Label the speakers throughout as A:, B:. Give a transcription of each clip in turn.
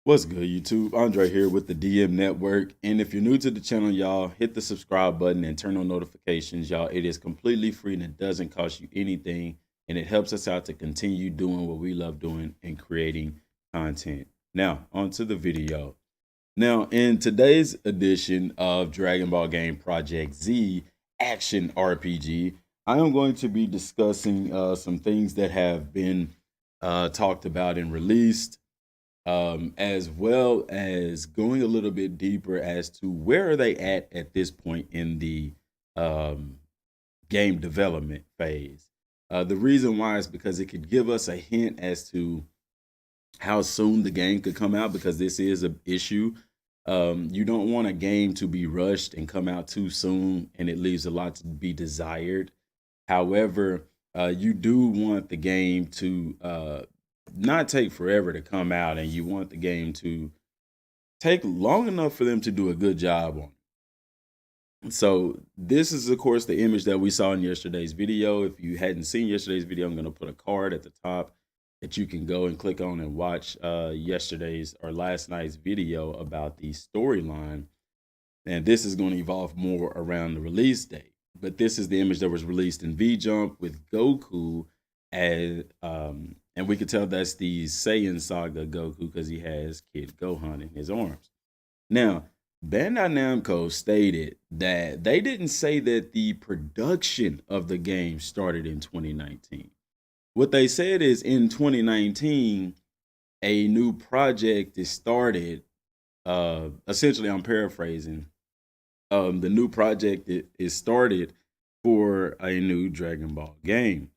A: What's good, YouTube? Andre here with the DM Network. And if you're new to the channel, y'all, hit the subscribe button and turn on notifications, y'all. It is completely free and it doesn't cost you anything. And it helps us out to continue doing what we love doing and creating content. Now, on to the video. Now, in today's edition of Dragon Ball Game Project Z Action RPG, I am going to be discussing some things that have been talked about and released, as well as going a little bit deeper as to where are they at this point in the um, game development phase. The reason why is because it could give us a hint as to how soon the game could come out, because this is an issue. You don't want a game to be rushed and come out too soon, and it leaves a lot to be desired. However, you do want the game to not take forever to come out, and you want the game to take long enough for them to do a good job on it. So this is, of course, the image that we saw in yesterday's video. If you hadn't seen yesterday's video, I'm going to put a card at the top that you can go and click on and watch yesterday's or last night's video about the storyline. And this is going to evolve more around the release date. But this is the image that was released in V-Jump with Goku as and we could tell that's the Saiyan Saga Goku because he has Kid Gohan in his arms. Now, Bandai Namco stated that they didn't say that the production of the game started in 2019. What they said is in 2019, a new project is started. Essentially, I'm paraphrasing. The new project is started for a new Dragon Ball game.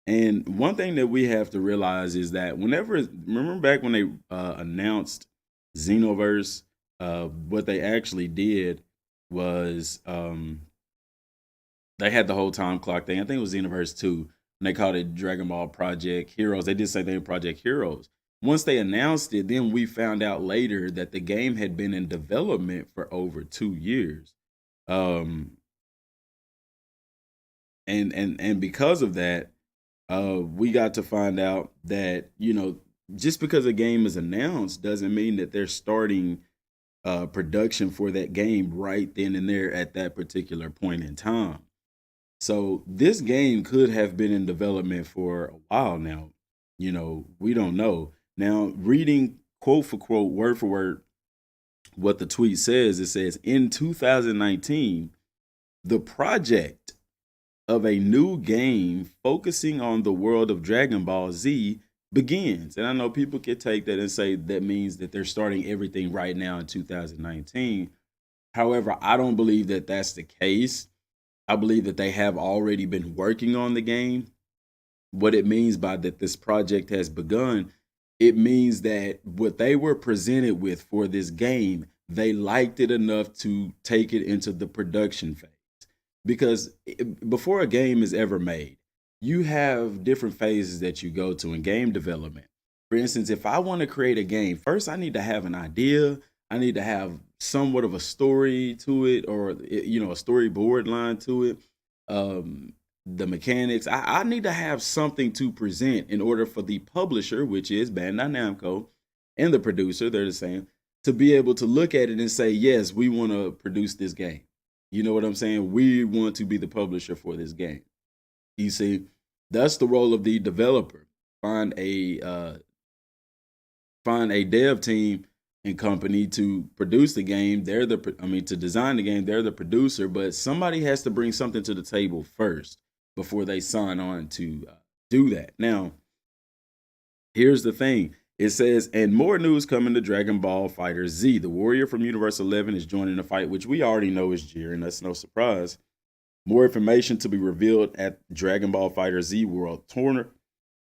A: And one thing that we have to realize is that remember back when they announced Xenoverse, what they actually did was they had the whole time clock thing. I think it was Xenoverse 2, and they called it Dragon Ball Project Heroes. They did say they were Project Heroes. Once they announced it, then we found out later that the game had been in development for over 2 years. Um, and because of that, we got to find out that, just because a game is announced doesn't mean that they're starting production for that game right then and there at that particular point in time. So this game could have been in development for a while now. We don't know. Now, reading quote for quote, word for word, what the tweet says, it says, in 2019, the project of a new game focusing on the world of Dragon Ball Z begins. And I know people could take that and say that means that they're starting everything right now in 2019. However, I don't believe that that's the case. I believe that they have already been working on the game. What it means by that this project has begun, it means that what they were presented with for this game, they liked it enough to take it into the production phase. Because before a game is ever made, you have different phases that you go to in game development. For instance, if I want to create a game, first I need to have an idea. I need to have somewhat of a story to it, or a storyboard line to it. The mechanics. I need to have something to present in order for the publisher, which is Bandai Namco, and the producer, they're the same, to be able to look at it and say, yes, we want to produce this game. You know what I'm saying? We want to be the publisher for this game. You see, that's the role of the developer. Find a dev team and company to produce the game. To design the game. They're the producer, but somebody has to bring something to the table first before they sign on to do that. Now, here's the thing. It says, and more news coming to Dragon Ball Fighter Z. The warrior from Universe 11 is joining the fight, which we already know is Jiren. That's no surprise. More information to be revealed at Dragon Ball Fighter Z World Tournament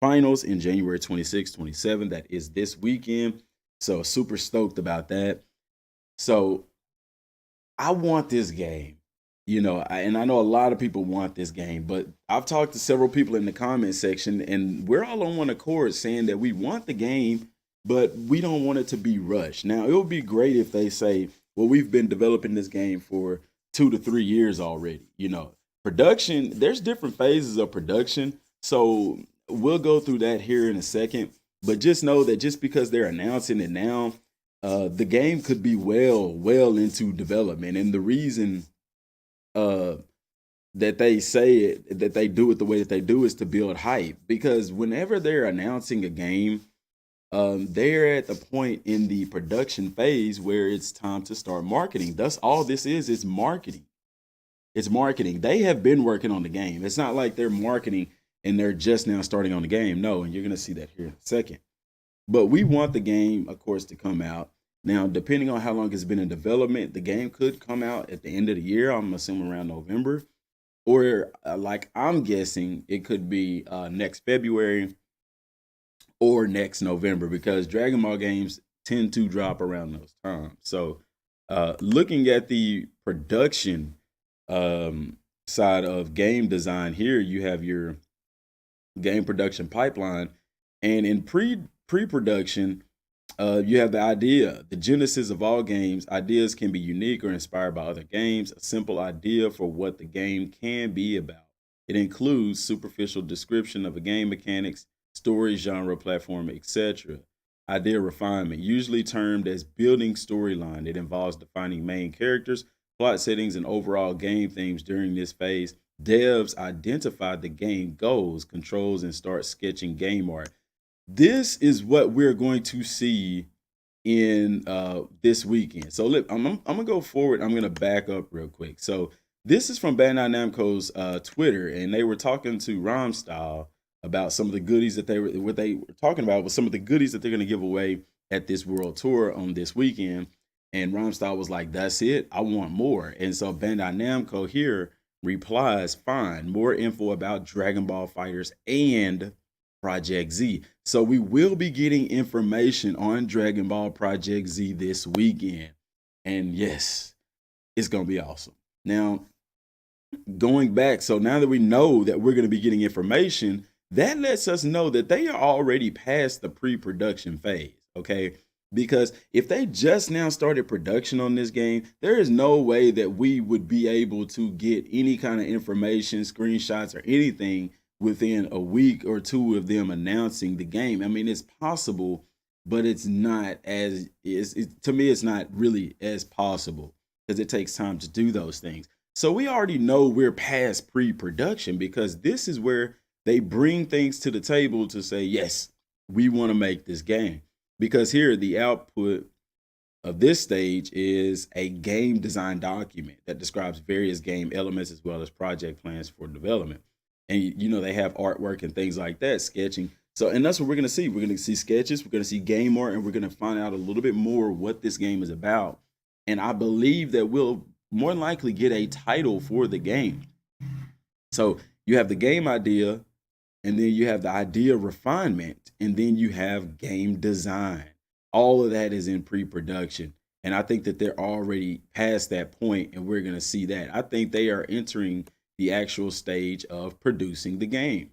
A: Finals in January 26, 27. That is this weekend. So super stoked about that. So I want this game. And I know a lot of people want this game, but I've talked to several people in the comment section, and we're all on one accord saying that we want the game, but we don't want it to be rushed. Now, it would be great if they say, well, we've been developing this game for 2 to 3 years already. Production, there's different phases of production. So we'll go through that here in a second, but just know that just because they're announcing it now, the game could be well into development. And the reason uh, that they say it, that they do it the way that they do is to build hype. Because whenever they're announcing a game, they're at the point in the production phase where it's time to start marketing. Thus, all this is marketing. It's marketing. They have been working on the game. It's not like they're marketing and they're just now starting on the game. No, and you're gonna see that here in a second. But we want the game, of course, to come out. Now, depending on how long it's been in development, the game could come out at the end of the year. I'm assuming around November, or like I'm guessing, it could be next February or next November because Dragon Ball games tend to drop around those times. So, looking at the production side of game design here, you have your game production pipeline, and in pre-production, you have the idea. The genesis of all games, ideas can be unique or inspired by other games. A simple idea for what the game can be about. It includes superficial description of a game mechanics, story, genre, platform, etc. Idea refinement, usually termed as building storyline. It involves defining main characters, plot settings, and overall game themes during this phase. Devs identify the game goals, controls, and start sketching game art. This is what we're going to see in this weekend. So look, I'm gonna go forward. I'm gonna back up real quick. So this is from Bandai Namco's Twitter, and they were talking to Rhymestyle about some of the goodies that what they were talking about was some of the goodies that they're gonna give away at this world tour on this weekend. And Rhymestyle was like, "That's it. I want more." And so Bandai Namco here replies, "Fine, more info about Dragon Ball Fighters and Project Z." So we will be getting information on Dragon Ball Project Z this weekend. And yes, it's going to be awesome. Now, going back, so now that we know that we're going to be getting information, that lets us know that they are already past the pre-production phase, okay? Because if they just now started production on this game, there is no way that we would be able to get any kind of information, screenshots, or anything within a week or two of them announcing the game. I mean, it's possible, but it's not as to me, it's not really as possible because it takes time to do those things. So we already know we're past pre-production because this is where they bring things to the table to say, yes, we want to make this game. Because here, the output of this stage is a game design document that describes various game elements as well as project plans for development. And you know, they have artwork and things like that, sketching. So, and that's what we're going to see. We're going to see sketches, we're going to see game art, and we're going to find out a little bit more what this game is about. And I believe that we'll more than likely get a title for the game. So you have the game idea, and then you have the idea refinement, and then you have game design. All of that is in pre-production. And I think that they're already past that point, and we're going to see that. I think they are entering the actual stage of producing the game.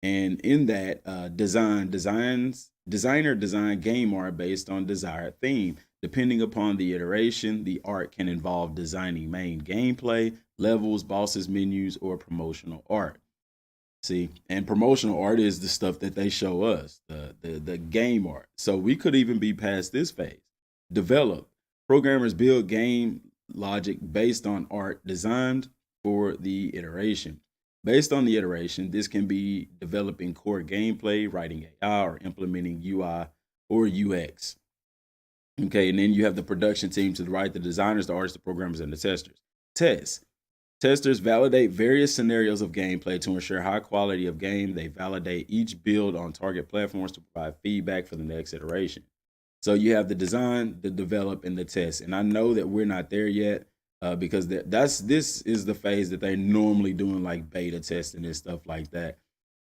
A: And in that, designer design game art based on desired theme. Depending upon the iteration, the art can involve designing main gameplay, levels, bosses, menus, or promotional art. See, and promotional art is the stuff that they show us, the game art. So we could even be past this phase. Develop. Programmers build game logic based on art designed for the iteration. Based on the iteration, this can be developing core gameplay, writing AI, or implementing UI or UX. Okay, and then you have the production team to the right, the designers, the artists, the programmers, and the testers. Test. Testers validate various scenarios of gameplay to ensure high quality of game. They validate each build on target platforms to provide feedback for the next iteration. So you have the design, the develop, and the test. And I know that we're not there yet because this is the phase that they're normally doing, like beta testing and stuff like that,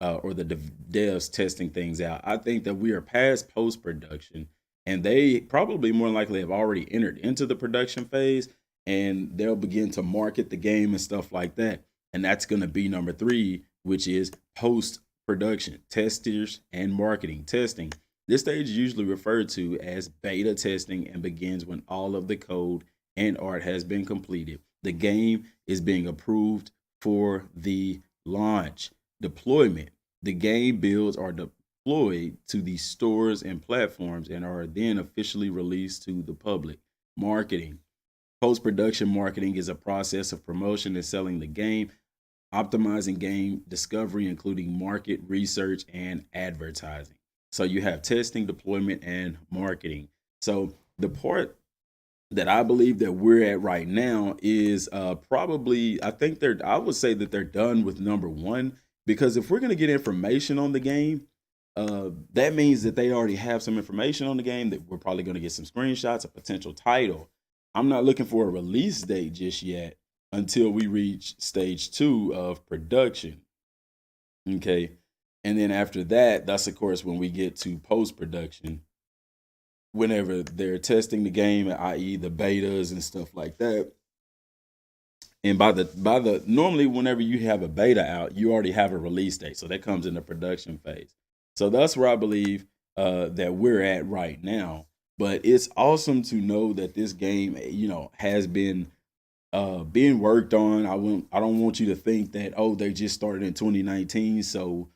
A: or the devs testing things out. I think that we are past post-production, and they probably more than likely have already entered into the production phase, and they'll begin to market the game and stuff like that. And that's going to be number 3, which is post-production, testers and marketing. Testing. This stage is usually referred to as beta testing and begins when all of the code and art has been completed. The game is being approved for the launch. Deployment. The game builds are deployed to the stores and platforms and are then officially released to the public. Marketing. Post production marketing is a process of promotion and selling the game, optimizing game discovery, including market research and advertising. So you have testing, deployment, and marketing. So the part that I believe that we're at right now is probably, I would say that they're done with number one, because if we're going to get information on the game, that means that they already have some information on the game, that we're probably going to get some screenshots, a potential title. I'm not looking for a release date just yet until we reach stage 2 of production. Okay. And then after that, that's of course when we get to post production, whenever they're testing the game, i.e., the betas and stuff like that. And by the normally whenever you have a beta out, you already have a release date, so that comes in the production phase. So that's where I believe that we're at right now. But it's awesome to know that this game, has been being worked on. I don't want you to think that, oh, they just started in 2019, so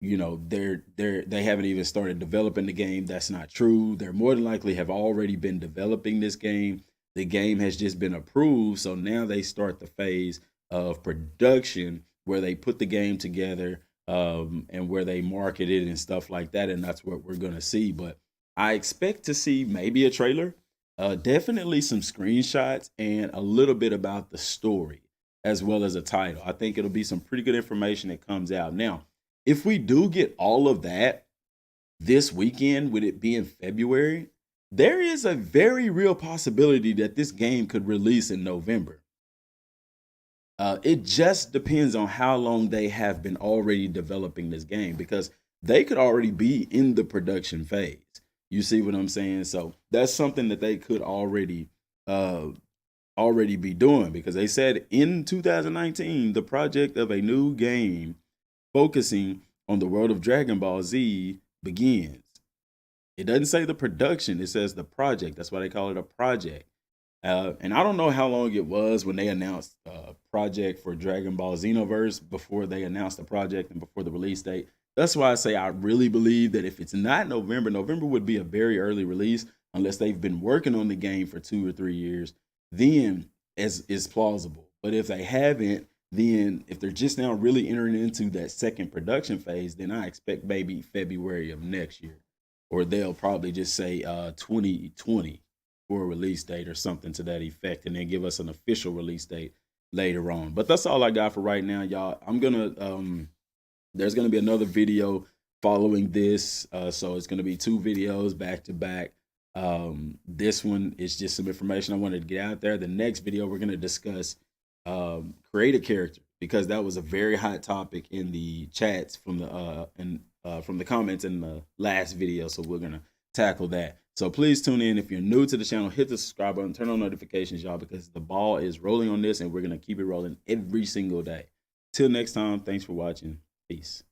A: they haven't even started developing the game. That's not true. They're more than likely have already been developing this game. The game has just been approved, so now they start the phase of production where they put the game together, and where they market it and stuff like that, and that's what we're gonna see. But I expect to see maybe a trailer, definitely some screenshots, and a little bit about the story as well as a title. I think it'll be some pretty good information that comes out. Now, if we do get all of that this weekend, with it being February, there is a very real possibility that this game could release in November. It just depends on how long they have been already developing this game, because they could already be in the production phase. You see what I'm saying? So that's something that they could uh, already be doing, because they said in 2019 the project of a new game focusing on the world of Dragon Ball Z begins. It doesn't say the production, it says the project. That's why they call it a project. And I don't know how long it was when they announced project for Dragon Ball Xenoverse, before they announced the project and before the release date. That's why I say I really believe that if it's not November, November would be a very early release unless they've been working on the game for 2 or 3 years. Then as is plausible. But if they haven't, then if they're just now really entering into that second production phase, then I expect maybe February of next year, or they'll probably just say 2020 for a release date or something to that effect, and then give us an official release date later on. But that's all I got for right now, y'all. There's gonna be another video following this, so it's gonna be 2 videos back to back. This one is just some information I wanted to get out there. The next video we're gonna discuss create a character, because that was a very hot topic in the chats from the comments in the last video. So we're gonna tackle that. So please tune in. If you're new to the channel, hit the subscribe button, turn on notifications, y'all, because the ball is rolling on this, and we're gonna keep it rolling every single day. Till next time, thanks for watching. Peace.